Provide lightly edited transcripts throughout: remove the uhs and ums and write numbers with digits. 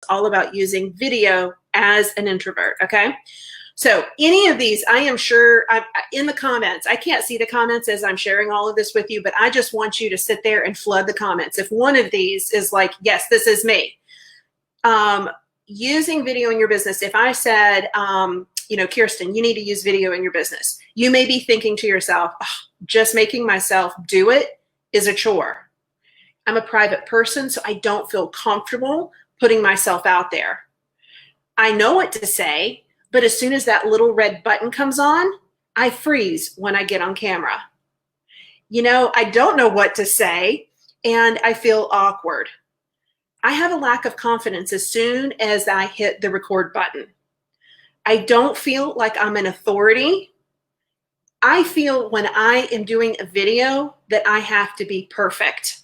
all about using video as an introvert, okay? So any of these, I am sure I'm in the comments. I can't see the comments as I'm sharing all of this with you, but I just want you to sit there and flood the comments. If one of these is like, yes, this is me. Using video in your business. If I said, you know, Kirsten, you need to use video in your business. You may be thinking to yourself, oh, just making myself do it is a chore. I'm a private person, so I don't feel comfortable putting myself out there. I know what to say, but as soon as that little red button comes on, I freeze when I get on camera. You know, I don't know what to say and I feel awkward. I have a lack of confidence as soon as I hit the record button. I don't feel like I'm an authority. I feel when I am doing a video that I have to be perfect.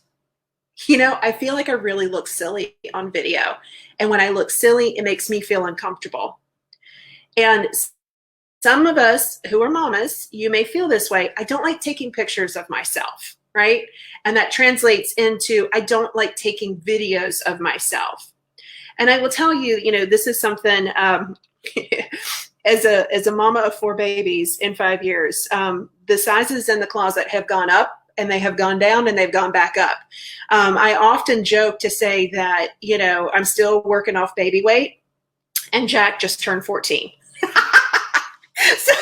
You know, I feel like I really look silly on video. And when I look silly, it makes me feel uncomfortable. And some of us who are mamas, you may feel this way. I don't like taking pictures of myself, right? And that translates into, I don't like taking videos of myself. And I will tell you, you know, this is something, as a mama of 4 babies in 5 years, the sizes in the closet have gone up and they have gone down and they've gone back up. I often joke to say that, you know, I'm still working off baby weight and Jack just turned 14. So,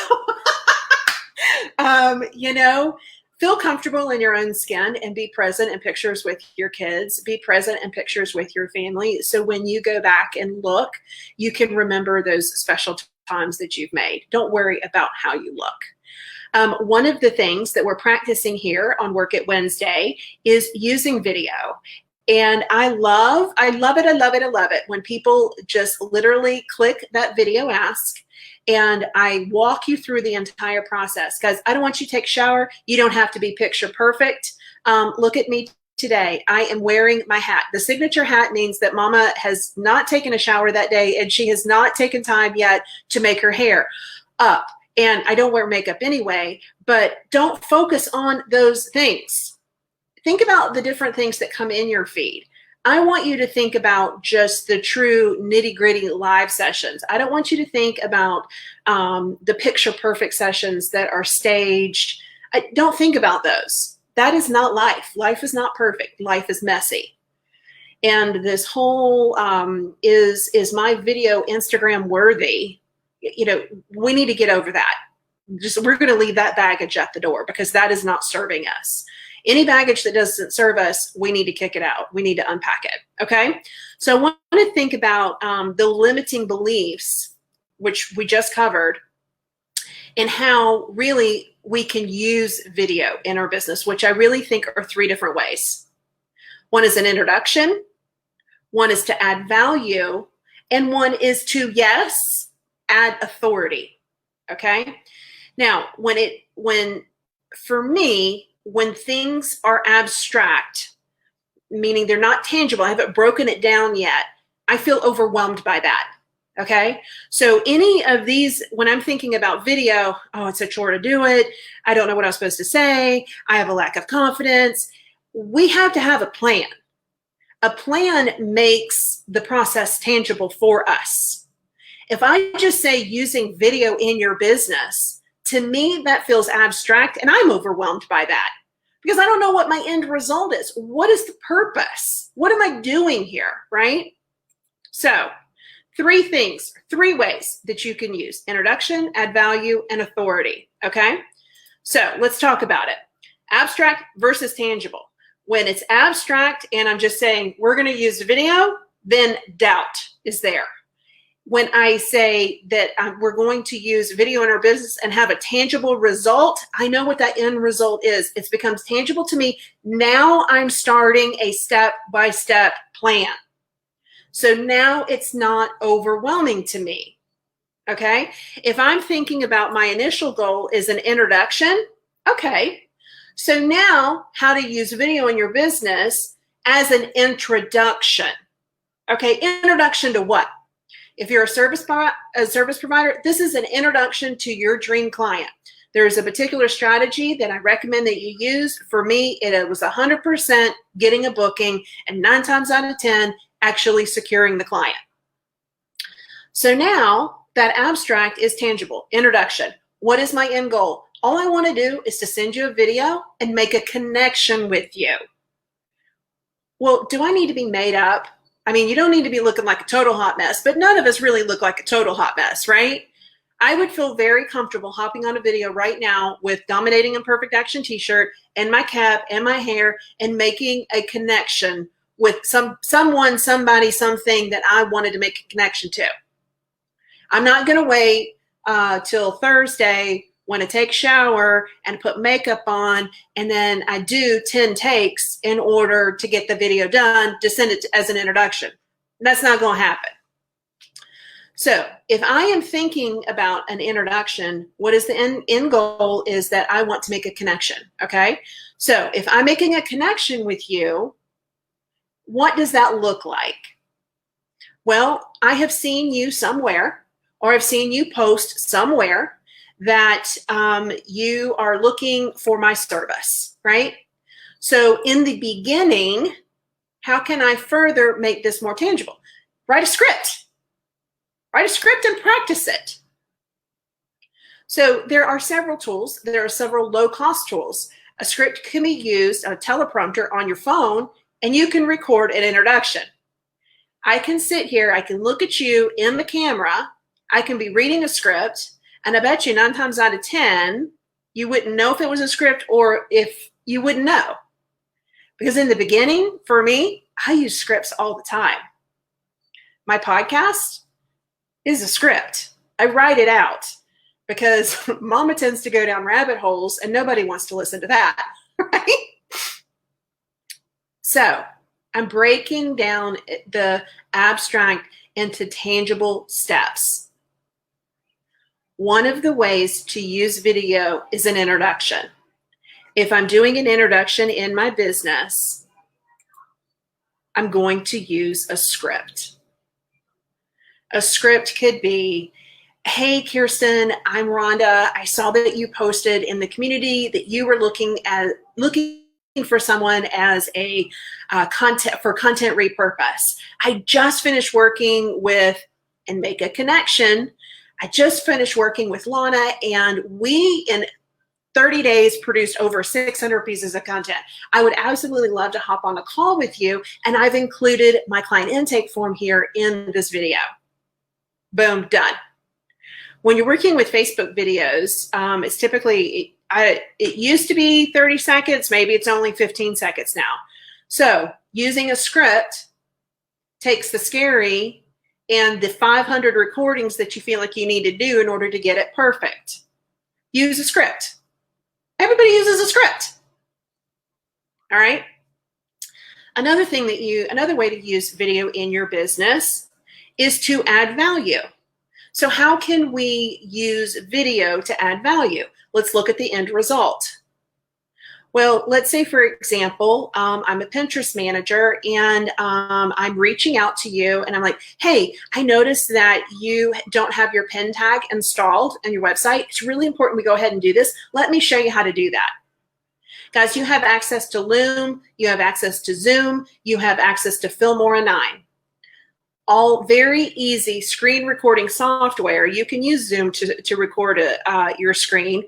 you know, feel comfortable in your own skin and be present in pictures with your kids, be present in pictures with your family. So when you go back and look, you can remember those special times that you've made. Don't worry about how you look. One of the things that we're practicing here on Work It Wednesday is using video. And I love it when people just literally click that video ask and I walk you through the entire process. Guys, I don't want you to take a shower. You don't have to be picture perfect. Look at me today. I am wearing my hat. The signature hat means that mama has not taken a shower that day and she has not taken time yet to make her hair up. And I don't wear makeup anyway, but don't focus on those things. Think about the different things that come in your feed. I want you to think about just the true nitty-gritty live sessions. I don't want you to think about the picture-perfect sessions that are staged. Don't think about those. That is not life. Life is not perfect. Life is messy. And this whole is my video Instagram worthy? You know, we need to get over that. We're going to leave that baggage at the door because that is not serving us. Any baggage that doesn't serve us, we need to kick it out. We need to unpack it, okay? So I want to think about the limiting beliefs, which we just covered, and how really we can use video in our business, which I really think are 3 different ways. One is an introduction, one is to add value, and one is to, yes, add authority, okay? Now, for me, when things are abstract, meaning they're not tangible, I haven't broken it down yet, I feel overwhelmed by that, okay? So any of these, when I'm thinking about video, oh, it's a chore to do it, I don't know what I'm supposed to say, I have a lack of confidence, we have to have a plan. A plan makes the process tangible for us. If I just say using video in your business, to me, that feels abstract, and I'm overwhelmed by that because I don't know what my end result is. What is the purpose? What am I doing here, right? So 3 things, 3 ways that you can use: introduction, add value, and authority, okay? So let's talk about it. Abstract versus tangible. When it's abstract and I'm just saying we're going to use video, then doubt is there. When I say that we're going to use video in our business and have a tangible result, I know what that end result is. It becomes tangible to me. Now I'm starting a step-by-step plan. So now it's not overwhelming to me, okay? If I'm thinking about my initial goal is an introduction, okay. So now how to use video in your business as an introduction, okay? Introduction to what? If you're a service provider, this is an introduction to your dream client. There's a particular strategy that I recommend that you use. For me, it was 100% getting a booking and 9 times out of 10, actually securing the client, So now that abstract is tangible. Introduction. What is my end goal? All I want to do is to send you a video and make a connection with you. Well, do I need to be made up? I mean, you don't need to be looking like a total hot mess, but none of us really look like a total hot mess, right? I would feel very comfortable hopping on a video right now with Dominating Imperfect Action t-shirt and my cap and my hair and making a connection with someone, somebody, something that I wanted to make a connection to. I'm not going to wait till Thursday when I take a shower and put makeup on, and then I do 10 takes in order to get the video done to send it as an introduction. That's not going to happen. So if I am thinking about an introduction, what is the end goal is that I want to make a connection, okay? So if I'm making a connection with you, what does that look like? Well, I have seen you somewhere, or I've seen you post somewhere that you are looking for my service, right? So in the beginning, how can I further make this more tangible? Write a script. Write a script and practice it. So there are several tools. There are several low-cost tools. A script can be used, a teleprompter on your phone, and you can record an introduction. I can sit here, I can look at you in the camera, I can be reading a script, and I bet you 9 times out of 10, you wouldn't know if it was a script or if you wouldn't know. Because in the beginning, for me, I use scripts all the time. My podcast is a script. I write it out because mama tends to go down rabbit holes and nobody wants to listen to that, right? So I'm breaking down the abstract into tangible steps. One of the ways to use video is an introduction. If I'm doing an introduction in my business, I'm going to use a script. A script could be, hey, Kirsten, I'm Rhonda. I saw that you posted in the community that you were looking for someone as a content repurpose. I just finished working with, and make a connection. I just finished working with Lana, and we, in 30 days, produced over 600 pieces of content. I would absolutely love to hop on a call with you, and I've included my client intake form here in this video. Boom, done. When you're working with Facebook videos, it's typically, it used to be 30 seconds, maybe it's only 15 seconds now. So using a script takes the scary and the 500 recordings that you feel like you need to do in order to get it perfect. Use a script. Everybody uses a script. All right. Another way to use video in your business is to add value. So how can we use video to add value? Let's look at the end result. Well, let's say, for example, I'm a Pinterest manager and I'm reaching out to you and I'm like, hey, I noticed that you don't have your pin tag installed on your website. It's really important we go ahead and do this. Let me show you how to do that. Guys, you have access to Loom, you have access to Zoom, you have access to Filmora 9. All very easy screen recording software. You can use Zoom to record your screen.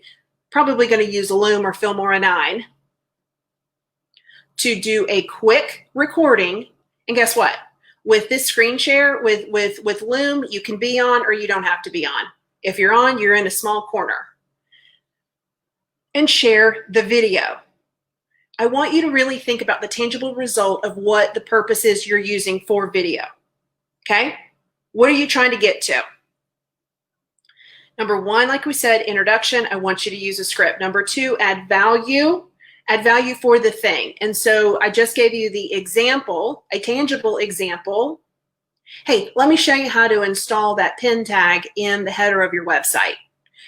Probably going to use Loom or Filmora 9 to do a quick recording. And guess what? With this screen share, with Loom, you can be on or you don't have to be on. If you're on, you're in a small corner. And share the video. I want you to really think about the tangible result of what the purpose is you're using for video. Okay? What are you trying to get to? Number one, like we said, introduction. I want you to use a script. Number two, add value. Add value for the thing. And so I just gave you the example, a tangible example. Hey, let me show you how to install that pin tag in the header of your website.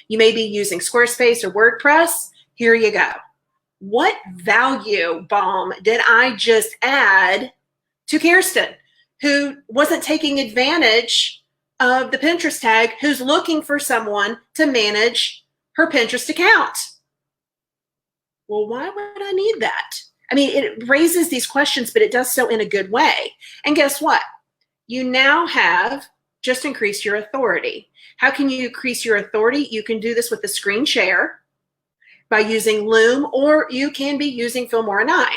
You may be using Squarespace or WordPress. Here you go. What value bomb did I just add to Kirsten, who wasn't taking advantage of the Pinterest tag, who's looking for someone to manage her Pinterest account? Well, why would I need that? I mean, it raises these questions, but it does so in a good way. And guess what? You now have just increase your authority. How can you increase your authority? You can do this with the screen share by using Loom, or you can be using Filmora 9.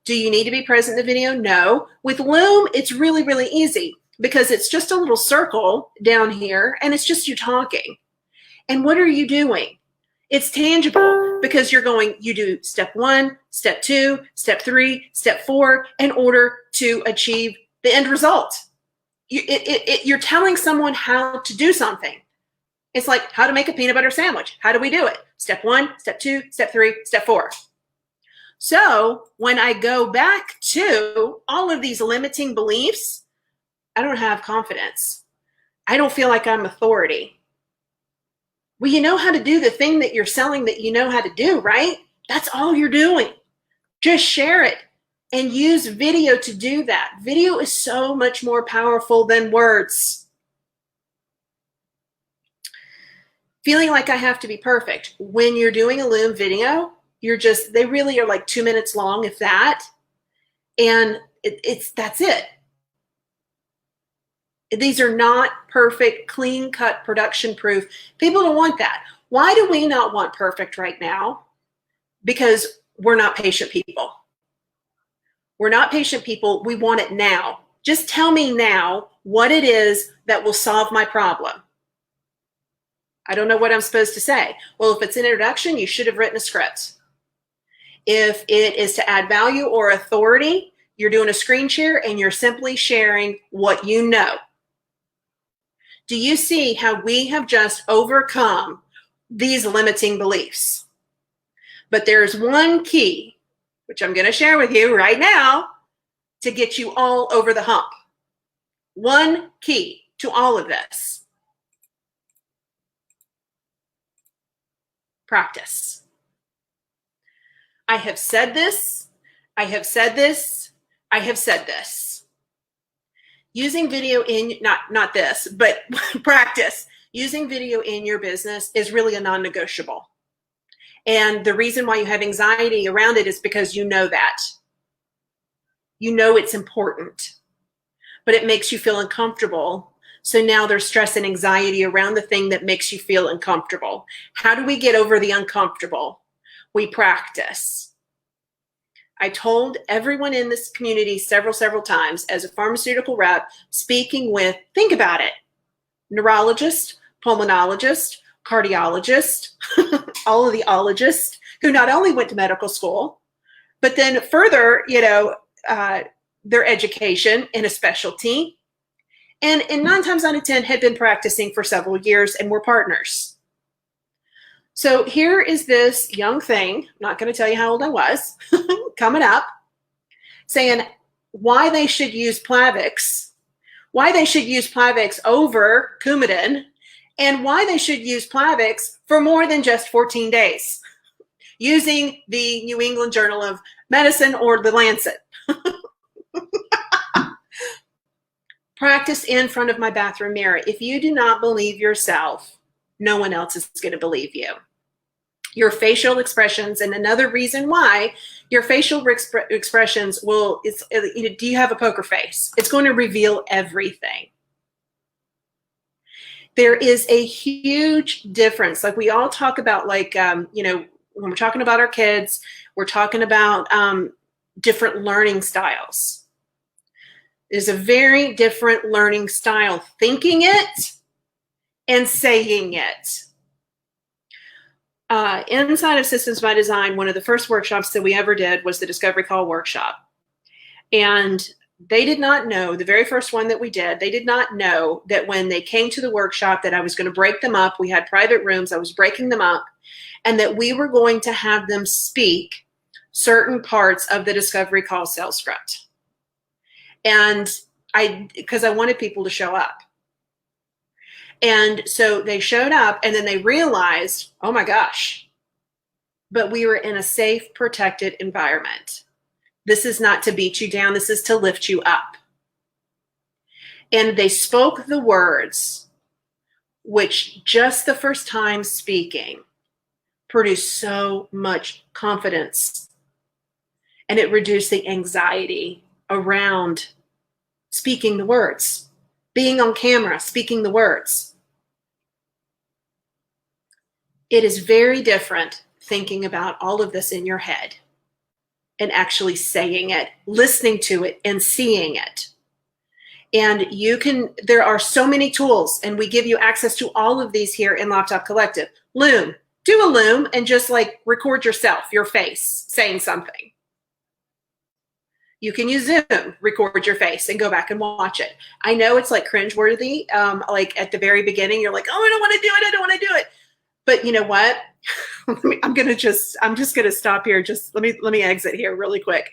Do you need to be present in the video? No. With Loom, it's really, really easy because it's just a little circle down here and it's just you talking. And what are you doing? It's tangible because you do step 1, step 2, step 3, step 4 in order to achieve the end result. You're telling someone how to do something. It's like how to make a peanut butter sandwich. How do we do it? Step 1, step 2, step 3, step 4. So when I go back to all of these limiting beliefs, I don't have confidence. I don't feel like I'm authority. Well, you know how to do the thing that you're selling that you know how to do, right? That's all you're doing. Just share it and use video to do that. Video is so much more powerful than words. Feeling like I have to be perfect. When you're doing a Loom video, they really are like 2 minutes long, if that. And that's it. These are not perfect, clean cut, production proof. People don't want that. Why do we not want perfect right now? Because we're not patient people. We're not patient people. We want it now. Just tell me now what it is that will solve my problem. I don't know what I'm supposed to say. Well, if it's an introduction, you should have written a script. If it is to add value or authority, you're doing a screen share and you're simply sharing what you know. Do you see how we have just overcome these limiting beliefs? But there's one key, which I'm going to share with you right now, to get you all over the hump. One key to all of this. Practice. I have said this, I have said this, I have said this. Using video in, not this, but practice. Using video in your business is really a non-negotiable. And the reason why you have anxiety around it is because you know that. You know it's important, but it makes you feel uncomfortable. So now there's stress and anxiety around the thing that makes you feel uncomfortable. How do we get over the uncomfortable? We practice. I told everyone in this community several times as a pharmaceutical rep speaking with, think about it, neurologist, pulmonologist, cardiologist, all of the ologists who not only went to medical school, but then further, their education in a specialty. And 9 times out of 10 had been practicing for several years and were partners. So here is this young thing, I'm not going to tell you how old I was, coming up, saying why they should use Plavix, why they should use Plavix over Coumadin, and why they should use Plavix for more than just 14 days, using the New England Journal of Medicine or the Lancet. Practice in front of my bathroom mirror. If you do not believe yourself, no one else is going to believe you. Your facial expressions, and another reason why your facial expressions do you have a poker face? It's going to reveal everything. There is a huge difference. Like we all talk about, when we're talking about our kids, we're talking about different learning styles. There's a very different learning style, thinking it and saying it. Inside of Systems by Design, one of the first workshops that we ever did was the Discovery Call workshop. And they did not know, the very first one that we did, they did not know that when they came to the workshop that I was going to break them up. We had private rooms. I was breaking them up, and that we were going to have them speak certain parts of the Discovery Call sales script. And because I wanted people to show up. And so they showed up, and then they realized, oh my gosh, but we were in a safe, protected environment. This is not to beat you down. This is to lift you up. And they spoke the words, which just the first time speaking produced so much confidence. And it reduced the anxiety around speaking the words. being on camera, speaking the words. It is very different thinking about all of this in your head and actually saying it, listening to it, and seeing it. And there are so many tools, and we give you access to all of these here in Laptop Collective. Loom, do a Loom and just like record yourself, your face, saying something. You can use Zoom, record your face and go back and watch it. I know it's like cringeworthy. Like at the very beginning, you're like, oh, I don't want to do it. I don't want to do it. But you know what? I'm just going to stop here. Just let me exit here really quick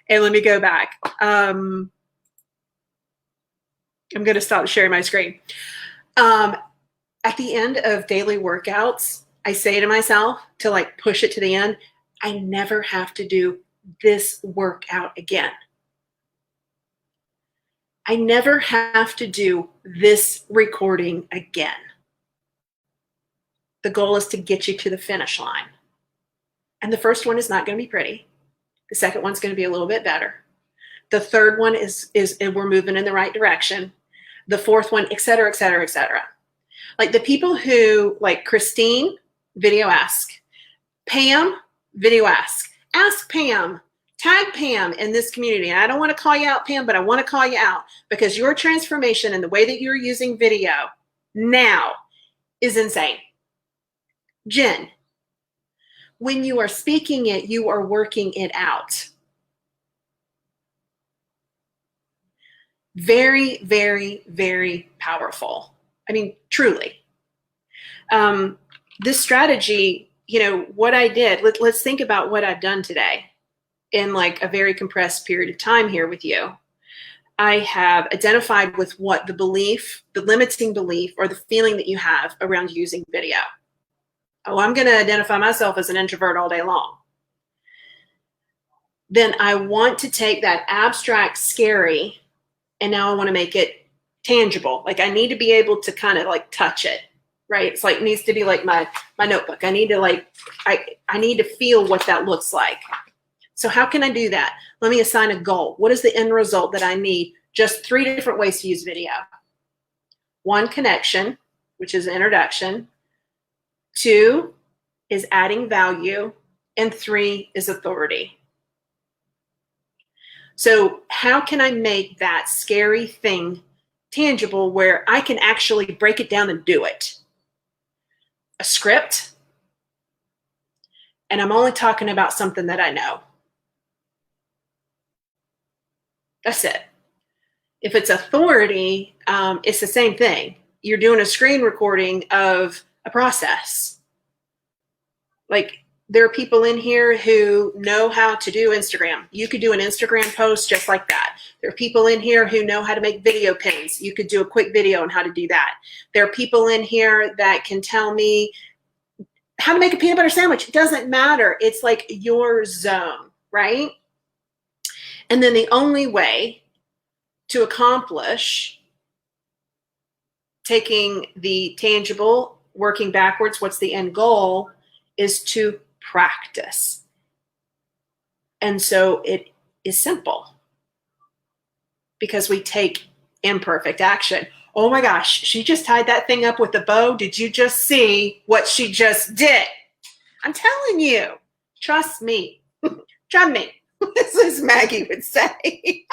and let me go back. I'm going to stop sharing my screen. At the end of daily workouts, I say to myself to like push it to the end, I never have to do this workout again. I never have to do this recording again. The goal is to get you to the finish line. And the first one is not going to be pretty. The second one's going to be a little bit better. The third one is we're moving in the right direction. The fourth one, et cetera, et cetera, et cetera. Like the people who, like Christine, video ask. Pam, video ask. Ask Pam. Tag Pam in this community. And I don't want to call you out, Pam, but I want to call you out because your transformation and the way that you're using video now is insane. Jen, when you are speaking it, you are working it out. Very, very, very powerful. I mean, truly. This strategy, you know, what I did, let's think about what I've done today in like a very compressed period of time here with you. I have identified with what the belief, the limiting belief or the feeling that you have around using video. Oh, I'm going to identify myself as an introvert all day long. Then I want to take that abstract, scary, and now I want to make it tangible. Like I need to be able to kind of like touch it, right? It's like, it needs to be like my notebook. I need to like, I need to feel what that looks like. So how can I do that? Let me assign a goal. What is the end result that I need? Just 3 different ways to use video. 1, connection, which is introduction. 2 is adding value. And 3 is authority. So how can I make that scary thing tangible where I can actually break it down and do it? A script. And I'm only talking about something that I know. That's it. If it's authority, it's the same thing. You're doing a screen recording of a process. Like there are people in here who know how to do Instagram. You could do an Instagram post just like that. There are people in here who know how to make video pins. You could do a quick video on how to do that. There are people in here that can tell me how to make a peanut butter sandwich. It doesn't matter. It's like your zone, right? And then the only way to accomplish taking the tangible, working backwards, what's the end goal, is to practice. And so it is simple because we take imperfect action. Oh my gosh, she just tied that thing up with a bow. Did you just see what she just did? I'm telling you, trust me, trust me. This is Maggie would say.